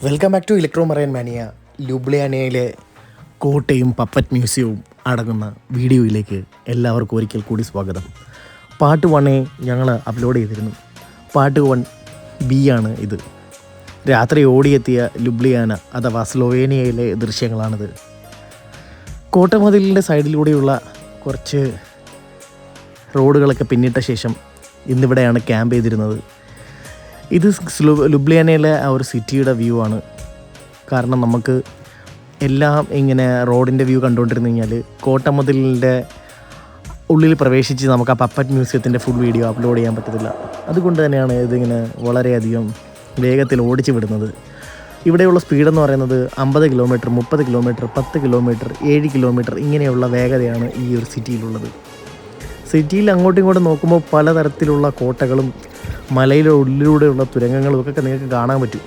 Welcome back to Electro Marine Mania. ലുബ്ലിയാനയിലെ കോട്ടയും puppet മ്യൂസിയവും അടങ്ങുന്ന വീഡിയോയിലേക്ക് എല്ലാവർക്കും ഒരിക്കൽ കൂടി സ്വാഗതം. പാർട്ട് 1 ഞങ്ങൾ അപ്ലോഡ് ചെയ്തിരുന്നു. പാർട്ട് 1B ആണ് ഇത്. രാത്രി ഓടിയെത്തിയ ലുബ്ലിയാന അഥവാ സ്ലോവേനിയയിലെ ദൃശ്യങ്ങളാണിത്. കോട്ടമതിലിൻ്റെ സൈഡിലൂടെയുള്ള കുറച്ച് റോഡുകളൊക്കെ പിന്നിട്ട ശേഷം ഇന്നിവിടെയാണ് ക്യാമ്പ് ചെയ്തിരുന്നത്. ഇത് ലുബ്ലിയാനയിലെ ആ ഒരു സിറ്റിയുടെ വ്യൂ ആണ്. കാരണം നമുക്ക് എല്ലാം ഇങ്ങനെ റോഡിൻ്റെ വ്യൂ കണ്ടുകൊണ്ടിരുന്നു കഴിഞ്ഞാൽ കോട്ടമതിലിൻ്റെ ഉള്ളിൽ പ്രവേശിച്ച് നമുക്ക് ആ പപ്പറ്റ് മ്യൂസിയത്തിൻ്റെ ഫുൾ വീഡിയോ അപ്ലോഡ് ചെയ്യാൻ പറ്റത്തില്ല. അതുകൊണ്ട് തന്നെയാണ് ഇതിങ്ങനെ വളരെയധികം വേഗത്തിൽ ഓടിച്ചു വിടുന്നത്. ഇവിടെയുള്ള സ്പീഡെന്ന് പറയുന്നത് 50 കിലോമീറ്റർ, 30 കിലോമീറ്റർ, 10 കിലോമീറ്റർ, 7 കിലോമീറ്റർ ഇങ്ങനെയുള്ള വേഗതയാണ് ഈ ഒരു സിറ്റിയിലുള്ളത്. സിറ്റിയിൽ അങ്ങോട്ടും ഇങ്ങോട്ടും നോക്കുമ്പോൾ പലതരത്തിലുള്ള കോട്ടകളും മലയിലെ ഉള്ളിലൂടെയുള്ള തുരങ്കങ്ങളും ഒക്കെ നിങ്ങൾക്ക് കാണാൻ പറ്റും.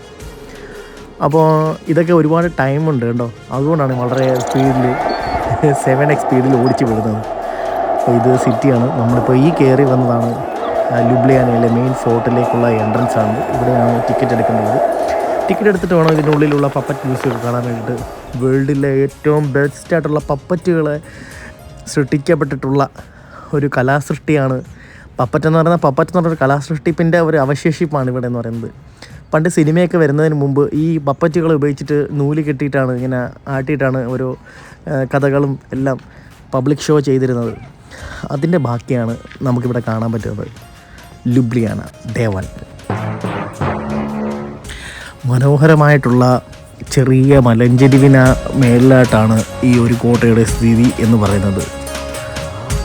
അപ്പോൾ ഇതൊക്കെ ഒരുപാട് ടൈമുണ്ട് കേട്ടോ. അതുകൊണ്ടാണ് വളരെ സ്പീഡിൽ 7x സ്പീഡിൽ ഓടിച്ചു വിടുന്നത്. അപ്പോൾ ഇത് സിറ്റിയാണ്. നമ്മളിപ്പോൾ ഈ കയറി വന്നതാണ് ലുബ്ലിയാനയിലെ മെയിൻ ഫോർട്ടിലേക്കുള്ള എൻട്രൻസ് ആണ്. ഇവിടെയാണ് ടിക്കറ്റ് എടുക്കേണ്ടത്. ടിക്കറ്റ് എടുത്തിട്ട് വേണം ഇതിൻ്റെ ഉള്ളിലുള്ള പപ്പറ്റ് മ്യൂസിയം കാണാൻ വേണ്ടിയിട്ട്. വേൾഡിലെ ഏറ്റവും ബെസ്റ്റായിട്ടുള്ള പപ്പറ്റുകളെ സൃഷ്ടിക്കപ്പെട്ടിട്ടുള്ള ഒരു കലാസൃഷ്ടിയാണ് പപ്പറ്റ് എന്ന് പറയുന്നത്. പപ്പറ്റ് എന്ന് പറഞ്ഞൊരു കലാസൃഷ്ടിപ്പിൻ്റെ ഒരു അവശേഷിപ്പാണ് ഇവിടെ എന്ന് പറയുന്നത്. പണ്ട് സിനിമയൊക്കെ വരുന്നതിന് മുമ്പ് ഈ പപ്പറ്റുകൾ ഉപയോഗിച്ചിട്ട് നൂല് കെട്ടിയിട്ടാണ് ഇങ്ങനെ ആട്ടിയിട്ടാണ് ഓരോ കഥകളും എല്ലാം പബ്ലിക് ഷോ ചെയ്തിരുന്നത്. അതിൻ്റെ ബാക്കിയാണ് നമുക്കിവിടെ കാണാൻ പറ്റുന്നത്. ലുബ്ലിയാന ഡേ 1. മനോഹരമായിട്ടുള്ള ചെറിയ മലഞ്ചെരിവിന് മേലിലായിട്ടാണ് ഈ ഒരു കോട്ടയുടെ സ്ഥിതി എന്ന് പറയുന്നത്.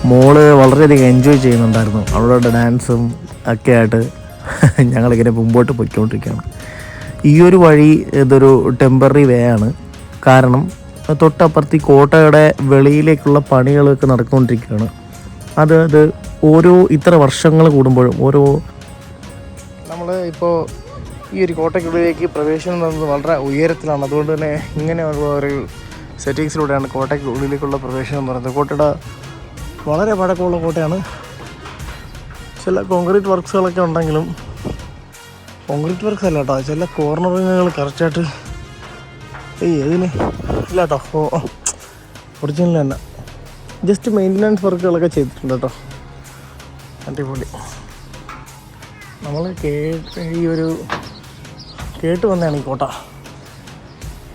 മോള് വളരെയധികം എൻജോയ് ചെയ്യുന്നുണ്ടായിരുന്നു. അവളുടെ ഡാൻസും ഒക്കെ ആയിട്ട് ഞങ്ങളിങ്ങനെ മുമ്പോട്ട് പോയിക്കൊണ്ടിരിക്കുകയാണ്. ഈ ഒരു വഴി ഇതൊരു ടെമ്പററി വേ ആണ്. കാരണം തൊട്ടപ്പുറത്ത് ഈ കോട്ടയുടെ വെളിയിലേക്കുള്ള പണികളൊക്കെ നടന്നുകൊണ്ടിരിക്കുകയാണ്. അത് ഓരോ ഇത്ര വർഷങ്ങൾ കൂടുമ്പോഴും നമ്മൾ ഇപ്പോൾ ഈ ഒരു കോട്ടയ്ക്കുള്ളിലേക്ക് പ്രവേശനം നടന്നത് വളരെ ഉയരത്തിലാണ്. അതുകൊണ്ട് തന്നെ ഇങ്ങനെയുള്ള ഒരു സെറ്റിങ്സിലൂടെയാണ് കോട്ടയ്ക്ക് ഉള്ളിലേക്കുള്ള പ്രവേശനം എന്ന് പറയുന്നത്. കോട്ടയുടെ വളരെ പഴക്കമുള്ള കോട്ടയാണ്. ചില കോൺക്രീറ്റ് വർക്ക്സുകളൊക്കെ ഉണ്ടെങ്കിലും കോൺക്രീറ്റ് വർക്ക്സ് അല്ല കേട്ടോ, ചില കോർണറിങ്ങുകൾ കറക്റ്റായിട്ട് ഇതിന് ഇല്ല കേട്ടോ. ഒറിജിനൽ തന്നെ ജസ്റ്റ് മെയിൻ്റനൻസ് വർക്കുകളൊക്കെ ചെയ്തിട്ടുണ്ട് കേട്ടോ. അടിപൊളി. നമ്മൾ കേട്ട് വന്നതാണ് ഈ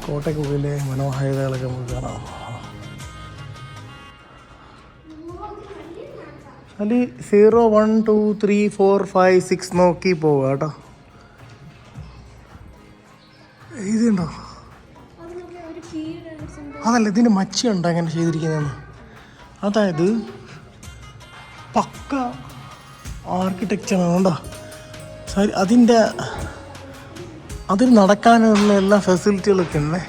കോട്ടയ്ക്കുള്ളിലെ മനോഹാരിതകളൊക്കെ നമുക്ക് കാണാം. അതിൽ 0, 1, 2, 3, 4, 5, 6 നോക്കി പോവുക കേട്ടോ. ഇതുണ്ടോ? അതല്ല, ഇതിൻ്റെ മച്ചിയുണ്ടോ അങ്ങനെ ചെയ്തിരിക്കുന്നതെന്ന്. അതായത് പക്ക ആർക്കിടെക്ചറാണ് കേട്ടോ. അതിൽ നടക്കാനുള്ള എല്ലാ ഫെസിലിറ്റികളൊക്കെ ഉണ്ടേ.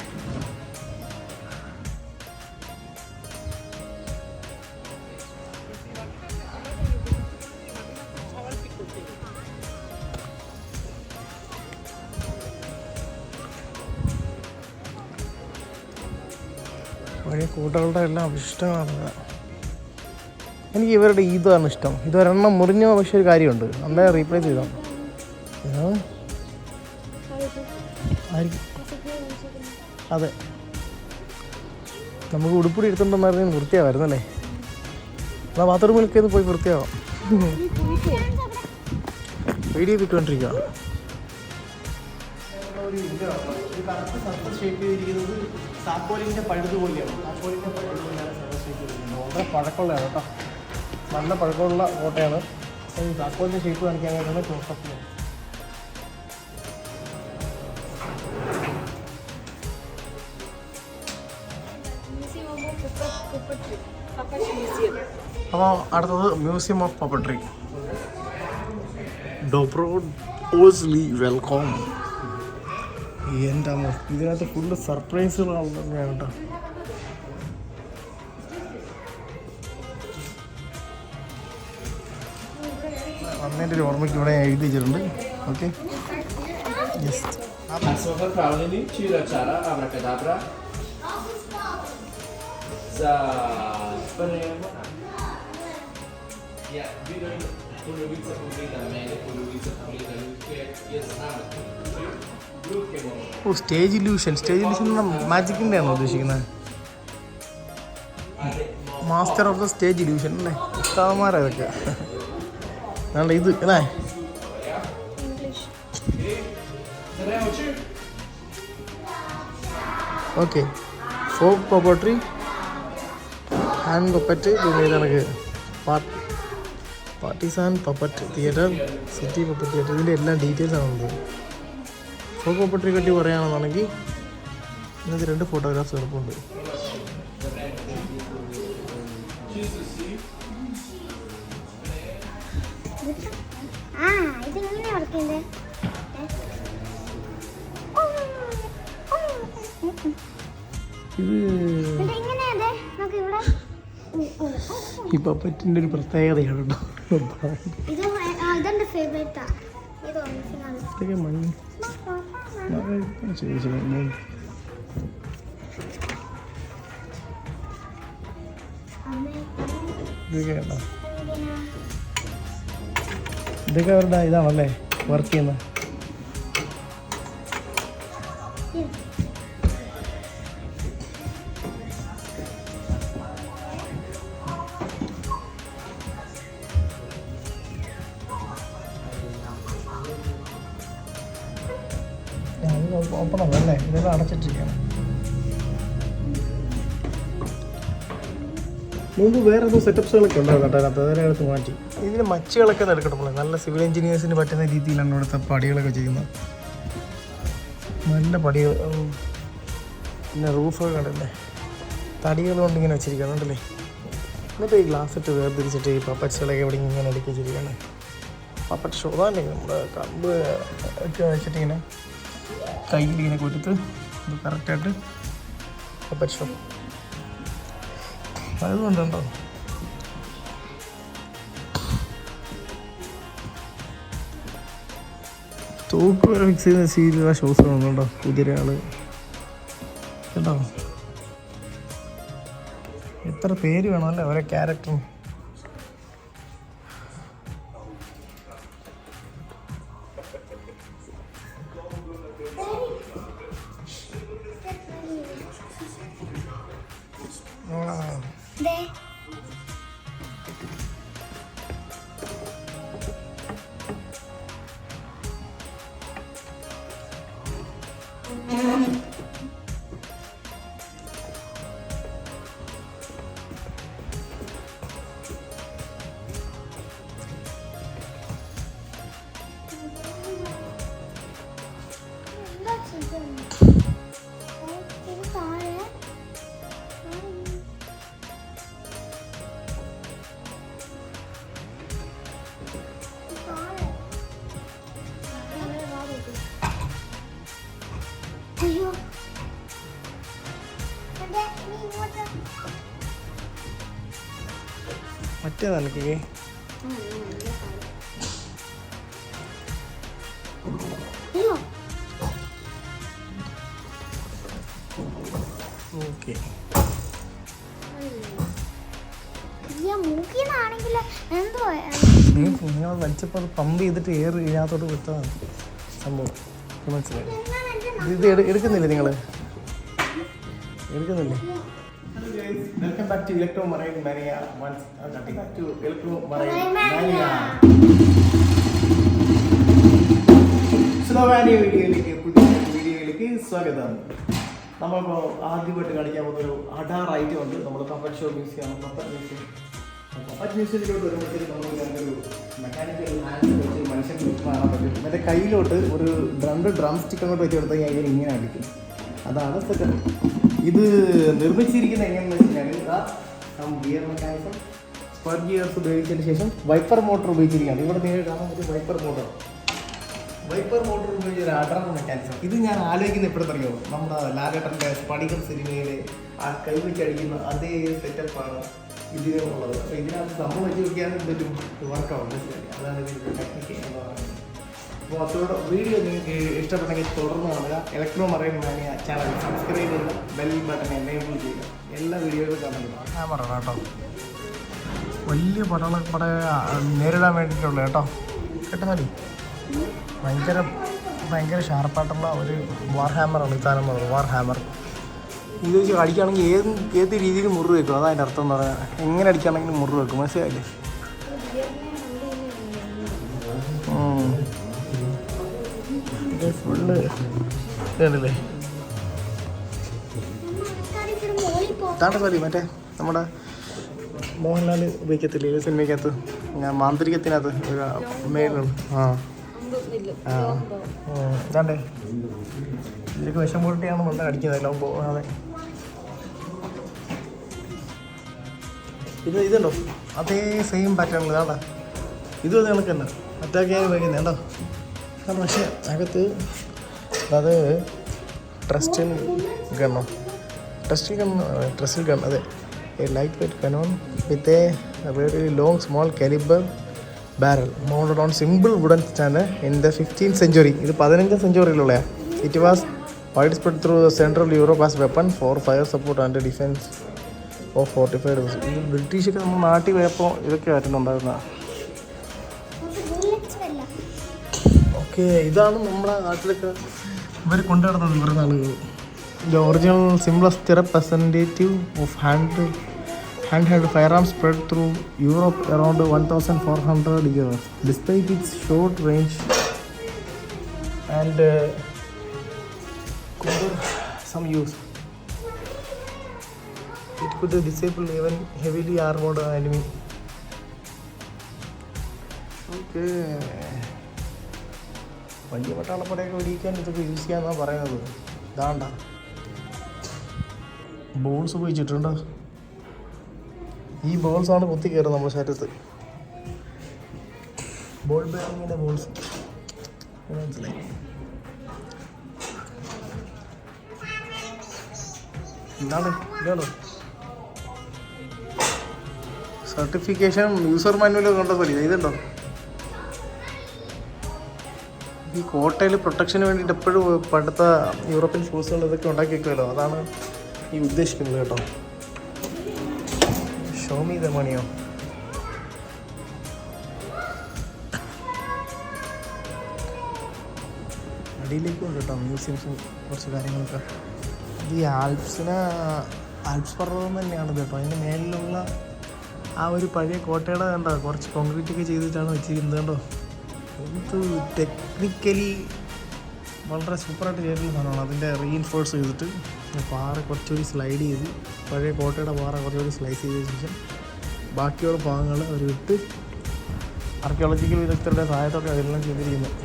പഴയ കോട്ടകളുടെ എല്ലാം ഇഷ്ടമാണ്. എനിക്ക് ഇവരുടെ ഇതാണ് ഇഷ്ടം. ഇതൊരെണ്ണം മുറിഞ്ഞ പക്ഷേ ഒരു കാര്യമുണ്ട്, അന്നേ റീപ്ലേസ് ചെയ്തോ അതെ. നമുക്ക് ഉടുപ്പിടി എടുത്തിട്ടുണ്ടെന്നായിരുന്നു വൃത്തിയാവായിരുന്നല്ലേ. എന്നാൽ ബാത്റൂമിലൊക്കെ ഇത് പോയി വൃത്തിയാവാം. വീഡിയോ പിക്കൊണ്ടിരിക്കുക. താക്കോലിൻ്റെ പഴുത് പോലെയാണ്. വളരെ പഴക്കമുള്ളതാണ് കേട്ടോ. നല്ല പഴക്കമുള്ള കോട്ടയാണ്. ഈ താക്കോലിൻ്റെ ഷേപ്പ് കാണിക്കാനായിട്ടാണ് ക്ലോസപ്പ്. അപ്പോൾ അടുത്തത് മ്യൂസിയം ഓഫ് പപ്പട്രി. ഡോബ്രോസ്ലി വെൽക്കം. എൻ്റെ അമ്മ, ഇതിനകത്ത് ഫുള്ള് സർപ്രൈസുകളാണ് തന്നെയാണ് കേട്ടോ. വന്നതിൻ്റെ ഒരു ഓർമ്മയ്ക്ക് ഇവിടെ എഴുതി വെച്ചിട്ടുണ്ട്. ഓക്കെ, Pulubica pulita meglio, pulubica pulita io sanno. ഓ സ്റ്റേജ് ഇല്യൂഷൻ മാജിക്കിൻ്റെ ആണോ ഉദ്ദേശിക്കുന്നത്? Master of the stage illusion അല്ലേ? ഉസ്താദന്മാരാ ഇതൊക്കെ. അല്ല ഇത് അല്ലേ? ഓക്കെ, ഫോക്ക് പപ്പട്രി, ഹാൻഡ് പപ്പറ്റ്, പിന്നെ ഇതണക്ക് partisan puppet theatre, city puppet theatre, ഇതിൻ്റെ എല്ലാ ഡീറ്റെയിൽസ് ആണുള്ളത്. ഫോക്ക് പപ്പട്രി കട്ടി പറയുകയാണെന്നുണ്ടെങ്കിൽ ഇന്നത്തെ 2 ഫോട്ടോഗ്രാഫ്സ് എളുപ്പമുണ്ട്. ഈ പപ്പറ്റിൻ്റെ ഒരു പ്രത്യേകതയാണ് കേട്ടോ. ഇതൊക്കെ മണ്ണി ഇതൊക്കെ അവരുടെ ഇതാണല്ലേ വർക്ക് ചെയ്യുന്നത്. ഓപ്പൺ ആണല്ലേ, ഇതെല്ലാം അടച്ചിട്ടിരിക്കുകയാണ്. മുമ്പ് വേറെ ഏതോ സെറ്റപ്സുകളൊക്കെ ഉണ്ടാവും കേട്ടോ, അതിനെ എടുത്ത് മാറ്റി. ഇതിന് മച്ചുകളൊക്കെ എടുക്കണമല്ലോ, നല്ല സിവിൽ എഞ്ചിനീയേഴ്സിന് പറ്റുന്ന രീതിയിലാണ് ഇവിടുത്തെ പടികളൊക്കെ ചെയ്യുന്നത്. നല്ല പടികൾ, പിന്നെ റൂഫൊക്കെ കണ്ടല്ലേ, തടികൾ കൊണ്ട് ഇങ്ങനെ വെച്ചിരിക്കുന്നുണ്ടല്ലേ. എന്നിട്ട് ഈ ഗ്ലാസ് ഇട്ട് വേർതിരിച്ചിട്ട് ഈ പപ്പറ്റ്സുകളൊക്കെ ഇവിടെ ഇങ്ങനെ അടുക്കി വെച്ചിരിക്കുകയാണ്. പപ്പറ്റ് ഷോ തന്നെ നമ്മുടെ കമ്പ് ഒക്കെ വെച്ചിട്ടിങ്ങനെ കയ്യിലിങ്ങനെ കൊടുത്ത് ഇത് കറക്റ്റായിട്ട് പപ്പറ്റ് ഷോ. അതുകൊണ്ടുണ്ടോ തോക്ക് വരെ മിക്സ് ചെയ്യുന്ന സീരിയലുള്ള ഷോസ് കാണുന്നുണ്ടോ? കുതിരയാള് കേട്ടോ, എത്ര പേര് വേണമല്ലേ ഓരോ ക്യാരക്ടറും. മറ്റേ നിലക്കേ ഓക്കെ. നിങ്ങൾ വലിച്ചപ്പോൾ അത് പമ്പ് ചെയ്തിട്ട് എയർ ഇതിനകത്തോട്ട് വിട്ടതാണ് സംഭവം, മനസ്സിലായി? ഇത് എടുക്കുന്നില്ലേ നിങ്ങൾ? എടുക്കുന്നില്ലേ? Welcome back to Electro Marine Mania. Back to Electro Marine Mania. Slovenia വീഡിയോയിലേക്ക് സ്വാഗതം. നമ്മളിപ്പോൾ ആദ്യമായിട്ട് കാണിക്കാൻ പോകുന്ന ഒരു അഡാർ ഐറ്റം ഉണ്ട്. നമ്മൾ പപ്പറ്റ് ഷോ മ്യൂസിയമാണ്. പപ്പറ്റ് മ്യൂസിയത്തിലോട്ട് വരുമ്പോഴത്തേക്ക് നമുക്ക് ഒരു മെക്കാനിക്കൽ ഹാൻഡ് വെച്ച് മനുഷ്യൻ കാണാൻ പറ്റും. മറ്റേ കയ്യിലോട്ട് ഒരു 2 ഡ്രം സ്റ്റിക്ക് അങ്ങോട്ട് വെച്ച് കൊടുത്താൽ കഴിഞ്ഞാൽ ഇങ്ങനെ അടിക്കും. അതാണ് സെറ്റപ്പ്. ഇത് നിർമ്മിച്ചിരിക്കുന്നത് എങ്ങനെയാണെന്ന് വെച്ച് കഴിഞ്ഞാൽ ഗിയർ മെക്കാനിസം സ്പർ ഗിയേഴ്സ് ഉപയോഗിച്ചതിന് ശേഷം വൈപ്പർ മോട്ടർ ഉപയോഗിച്ചിരിക്കുകയാണ്. ഇവിടെ നേരിട്ട് കാണാൻ പറ്റും വൈപ്പർ മോട്ടർ ഉപയോഗിച്ച ഒരു അഡാർ മെക്കാനിസം. ഇത് ഞാൻ ആലോചിക്കുന്ന എപ്പോഴത്തറിയോ, നമ്മുടെ ലാലേട്ടൻ്റെ സ്പടികം സിനിമയിൽ ആ കൈ വെച്ചടിക്കുന്ന അതേ സെറ്റപ്പാണ് ഇതിനുള്ളത്. അപ്പോൾ ഇതിനകത്ത് സംഭവം വെച്ച് നോക്കിയാൽ പറ്റും വർക്കാവും, മനസ്സിലായി? അതാണ് ഇതിൻ്റെ ടെക്നിക്ക് എന്ന് പറയുന്നത്. അപ്പോൾ അതോടെ വീഡിയോ നിങ്ങൾക്ക് ഇഷ്ടപ്പെട്ടെങ്കിൽ തുടർന്ന് കാണുക. ഇലക്ട്രോ മറൈൻ മാനിയ ചാനൽ സബ്സ്ക്രൈബ് ചെയ്യുക, ബെൽ ബട്ടൺ എനേബിൾ ചെയ്യുക. എല്ലാ വീഡിയോകളും കാണുക. ഞാൻ പറയാം കേട്ടോ. വലിയ പട നേരിടാൻ വേണ്ടിയിട്ടുള്ള കേട്ടോ മതി. ഭയങ്കര ഷാർപ്പായിട്ടുള്ള ഒരു വാർ ഹാമറാണ് ഈ സാധനം പറയുന്നത്. വാർ ഹാമർ ഇത് വെച്ച് അടിക്കുകയാണെങ്കിൽ ഏത് രീതിയിൽ മുറിവ് വെക്കും. അതാണ് അതിൻ്റെ അർത്ഥം എന്ന് പറയാൻ. എങ്ങനെ അടിക്കുകയാണെങ്കിലും മുറിവ് വെക്കും. മനസ്സിലായില്ലേ? ഫുള്ള് ഇതല്ലേ താണ്ടേ മറ്റേ നമ്മുടെ മോഹൻലാൽ ഉപയോഗിക്കത്തില്ലേ ഈ സിനിമയ്ക്കകത്ത്, ഞാൻ മാന്ത്രികത്തിനകത്ത് ഒരു മേലുണ്ട്. ഇതാണ്ടേ ഇതിലേക്ക് വിഷം പൊട്ടിയാണ് വന്ന് അടിക്കുന്നത്. എല്ലാം അതെ ഇതുണ്ടോ അതേ സെയിം പാറ്റേണിൽ ഇതാണ്ടാ ഇതും അത് കണക്ക് തന്നെ അറ്റാക്കിയാണ് ഉപയോഗിക്കുന്നത് കേട്ടോ. കാരണം പക്ഷേ അകത്ത് അത് ട്രസ്റ്റിൽ ഗണ്ണോ ട്രസ്റ്റിൽ ഗൺ അതെ a lightweight cannon with a very long small caliber barrel mounted on simple wooden stand in the 15th century. ഇത് 15th സെഞ്ചുറിയിലുള്ളതാണ്. It was wide spread through central Europe as weapon for fire support and defence of fortified. ഇത് ബ്രിട്ടീഷൊക്കെ നമ്മൾ നാട്ടിൽ പോയപ്പോൾ ഇതൊക്കെ ആയിട്ടുണ്ടായിരുന്നതാണ്. Okay ഇതാണ് നമ്മളെ നാട്ടിലൊക്കെ ഇവർ കൊണ്ടുനടന്നത് ഇവരുടെ ആളുകൾ. The original simplest representative of handheld firearms spread through Europe around 1,400 years. Despite its short range and some use, it could disable even heavily armored enemy. Okay. വലിയ പട്ടാളപ്പടയൊക്കെ വെടിയിക്കാൻ ഇതൊക്കെ യൂസ് ചെയ്യാന്നാണ് പറയുന്നത്. ഇതാണ്ട ബോൾസ് ഉപയോഗിച്ചിട്ടുണ്ടോ? ഈ ബോൾസാണ് കുത്തി കയറുന്നത് നമ്മുടെ ശരീരത്ത്. ബോൾ ബെയറിങ്ങിൻ്റെ ബോൾസ് മനസ്സിലായി. എന്താണ് ഇതാണോ സർട്ടിഫിക്കേഷൻ യൂസർ മാനുവലൊക്കെ കണ്ടോ? പോലെ ഇതുണ്ടോ ഈ കോട്ടയിൽ പ്രൊട്ടക്ഷന് വേണ്ടിയിട്ട് എപ്പോഴും പണ്ടത്തെ യൂറോപ്യൻ ഫോഴ്സുകൾ ഇതൊക്കെ ഉണ്ടാക്കി വെക്കുമല്ലോ, അതാണ് ഈ ഉദ്ദേശിക്കുന്നത് കേട്ടോ. ഷോമി ദ മണിയോ അടിയിലേക്കും ഉണ്ട് കേട്ടോ മ്യൂസിയംസും കുറച്ച് കാര്യങ്ങളൊക്കെ. ഈ ആൽപ്സ് പർവ്വതം തന്നെയാണ് കേട്ടോ. അതിൻ്റെ മേലിലുള്ള ആ ഒരു പഴയ കോട്ടയുടെ കണ്ടോ കുറച്ച് കോൺക്രീറ്റ് ഒക്കെ ചെയ്തിട്ടാണ് വെച്ചിരിക്കുന്നത് കേട്ടോ. ഇത് ടെക്നിക്കലി വളരെ സൂപ്പറായിട്ട് ചെയ്തിട്ടുള്ള സാധനമാണ്. അതിൻ്റെ റീഇൻഫോഴ്സ് ചെയ്തിട്ട് പാറ കുറച്ചുകൂടി സ്ലൈഡ് ചെയ്ത് പഴയ കോട്ടയുടെ പാറ കുറച്ചുകൂടി സ്ലൈസ് ചെയ്തതിന് ശേഷം ബാക്കിയുള്ള ഭാഗങ്ങൾ അവർ വിട്ട് ആർക്കിയോളജിക്കൽ വിദഗ്ധരുടെ സഹായത്തോടെ അതെല്ലാം ചെയ്തിരിക്കുന്നത്.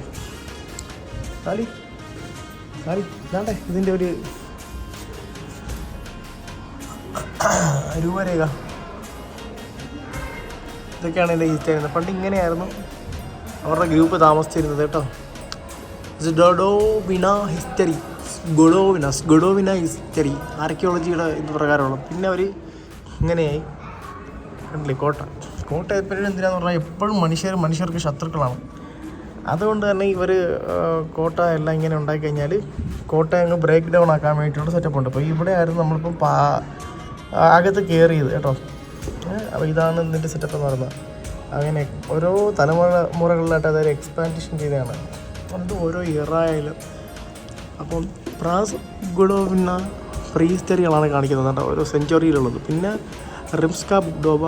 സാരി ഇതാണ്ടേ ഇതിൻ്റെ ഒരു രൂപരേഖ. ഇതൊക്കെയാണ് എൻ്റെ ഹിസ്റ്ററി. പണ്ട് ഇങ്ങനെയായിരുന്നു അവരുടെ ഗ്രൂപ്പ് താമസിച്ചിരുന്നത് കേട്ടോ. ഗൊഡോവിന ഹിസ്റ്ററി ആർക്കിയോളജിയുടെ ഇത് പ്രകാരമുള്ള. പിന്നെ അവർ ഇങ്ങനെയായി കണ്ടില്ലേ കോട്ട എപ്പോഴും എന്തിനാന്ന് പറഞ്ഞാൽ എപ്പോഴും മനുഷ്യർക്ക് ശത്രുക്കളാണ്. അതുകൊണ്ട് തന്നെ ഇവർ കോട്ട എല്ലാം ഇങ്ങനെ ഉണ്ടാക്കി കഴിഞ്ഞാൽ കോട്ട അങ്ങ് ബ്രേക്ക് ഡൗൺ ആക്കാൻ വേണ്ടിയിട്ടുള്ള സെറ്റപ്പ് ഉണ്ട്. അപ്പോൾ ഇവിടെ ആയിരുന്നു നമ്മളിപ്പം അകത്ത് കയറിയത് കേട്ടോ. അപ്പോൾ ഇതാണ് ഇതിൻ്റെ സെറ്റപ്പ് എന്ന് പറയുന്നത്. അങ്ങനെ ഓരോ തലമുറകളിലായിട്ട് അതൊരു എക്സ്പാൻഷൻ ചെയ്തതാണ്. അത് ഓരോ ഇറായാലും അപ്പം ഗുഡോവിന പ്രീ ഹിസ്റ്ററികളാണ് കാണിക്കുന്നത് കേട്ടോ, ഓരോ സെഞ്ചുറിയിലുള്ളത്. പിന്നെ റിംസ്ക ബുക്ഡോബ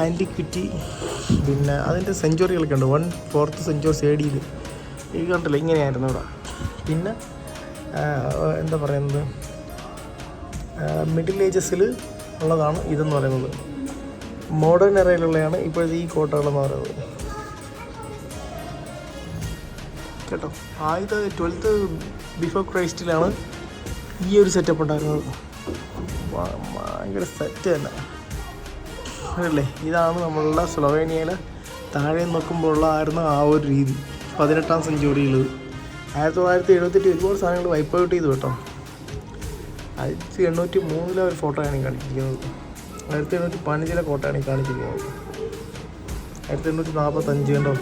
ആൻറ്റിക്വിറ്റി, പിന്നെ അതിൻ്റെ സെഞ്ചുറികളൊക്കെ ഉണ്ട്. 1/4 സെഞ്ചുറി AD ഈ കണ്ടില്ല ഇങ്ങനെയായിരുന്നു ഇവിടെ. പിന്നെ എന്താ പറയുന്നത് മിഡിൽ ഏജസിൽ ഉള്ളതാണ് ഇതെന്ന് പറയുന്നത്. മോഡേൺ എറയിലുള്ളതാണ് ഇപ്പോഴത്തെ ഈ കോട്ടകളെന്ന് പറയുന്നത് കേട്ടോ. 12th ബിഫോർ ക്രൈസ്റ്റിലാണ് ഈ ഒരു സെറ്റപ്പ് ഉണ്ടായിരുന്നത്. ഭയങ്കര സെറ്റ് തന്നെ അല്ലേ. ഇതാണ് നമ്മളുടെ സ്ലൊവേനിയയിൽ താഴെ നോക്കുമ്പോൾ ആയിരുന്നു ആ ഒരു രീതി 18ാം സെഞ്ചുറിയിൽ. 1978 ഒരുപാട് സാധനങ്ങൾ വൈപ്പ് ഔട്ട് ചെയ്തു കേട്ടോ. 1803 ഒരു ഫോട്ടോയാണ് കാണിച്ചിരിക്കുന്നത്. 1815 കോട്ടയാണ് കാണിച്ചിരിക്കുന്നത്. 1845 കണ്ടോ.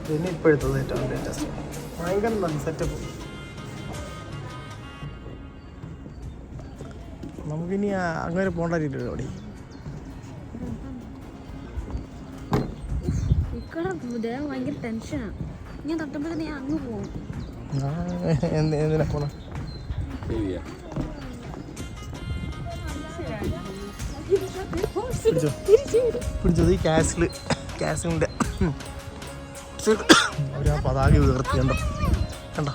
പിന്നെ ഇപ്പോഴത്തത് ഏറ്റവും ലേറ്റസ്റ്റ്. ഭയങ്കര നല്ല സെറ്റപ്പ്. നമുക്കിനി അങ്ങനെ പോകേണ്ട രീതിയില്ല അവിടെ. പൂക്കളെ ദേഹം ഭയങ്കര ടെൻഷനാണ്. ഞാൻ തട്ടുമ്പോഴേ നീ അങ്ങ് പോകും. എന്തിനാ പോണ? പിടിച്ചത് ഈ കാസിൻ്റെ ഒരു ആ പതാക ഉയർത്തി കണ്ടോ കണ്ടോ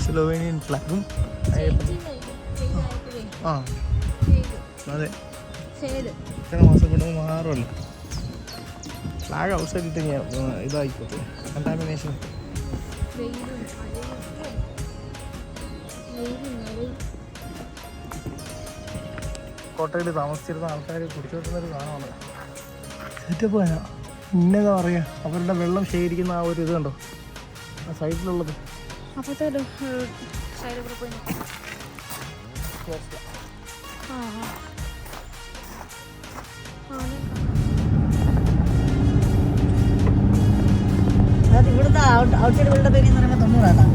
സ്ലോവേനിയൻ ഫ്ലാഗും. ആ അതെ ഇത്ര മാസം കൊണ്ട് മാറുമല്ലോ. ഫ്ലാഗ് ഔട്ട് സൈഡ് ഇട്ട് ഇതായിക്കോട്ടെ കണ്ടാമിനേഷൻ. കോട്ടയിൽ താമസിച്ചിരുന്ന ആൾക്കാർ കുടിച്ചോട്ടുന്നൊരു കാണാണ്. സെറ്റപ്പ് പോയാ ഇന്നെന്താ പറയുക, അവരുടെ വെള്ളം ശേഖരിക്കുന്ന ആ ഒരു ഇത് കണ്ടോ ആ സൈഡിലുള്ളത്. അപ്പോഴത്തെ സൈഡിൽ കൂടെ പോയി അത് ഇവിടുത്തെ ഔട്ട്സൈഡ് വീടിൻ്റെ പേര് എന്ന് പറയുമ്പോൾ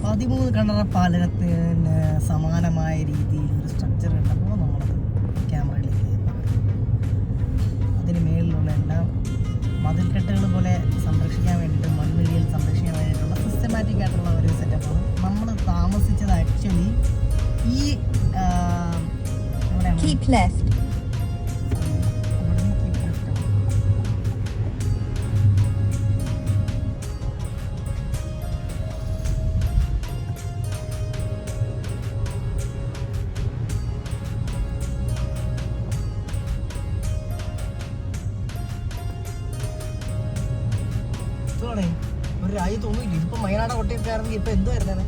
90 13 കണ്ണറ പാലത്തിന് സമാനമായ രീതിയിൽ ഒരു സ്ട്രക്ചർ കണ്ടപ്പോൾ നമ്മളത് ക്യാമറയിലേക്ക് അതിന് മേളിലുള്ള എല്ലാം മതിൽക്കെട്ടുകൾ പോലെ സംരക്ഷിക്കാൻ വേണ്ടിയിട്ട് മണ്ണിടിയിൽ സംരക്ഷിക്കാൻ വേണ്ടിയിട്ടുള്ള സിസ്റ്റമാറ്റിക് ആയിട്ടുള്ള ഒരു സെറ്റപ്പാണ്. നമ്മൾ താമസിച്ചത് ആക്ച്വലി ഈ എവിടെയാണ് ഒരു രാജ്യം തോന്നിയില്ല. ഇതിപ്പോ വയനാട് കൊട്ടയൊക്കെ ആണെങ്കിൽ ഇപ്പൊ എന്തുവായിരുന്നേ?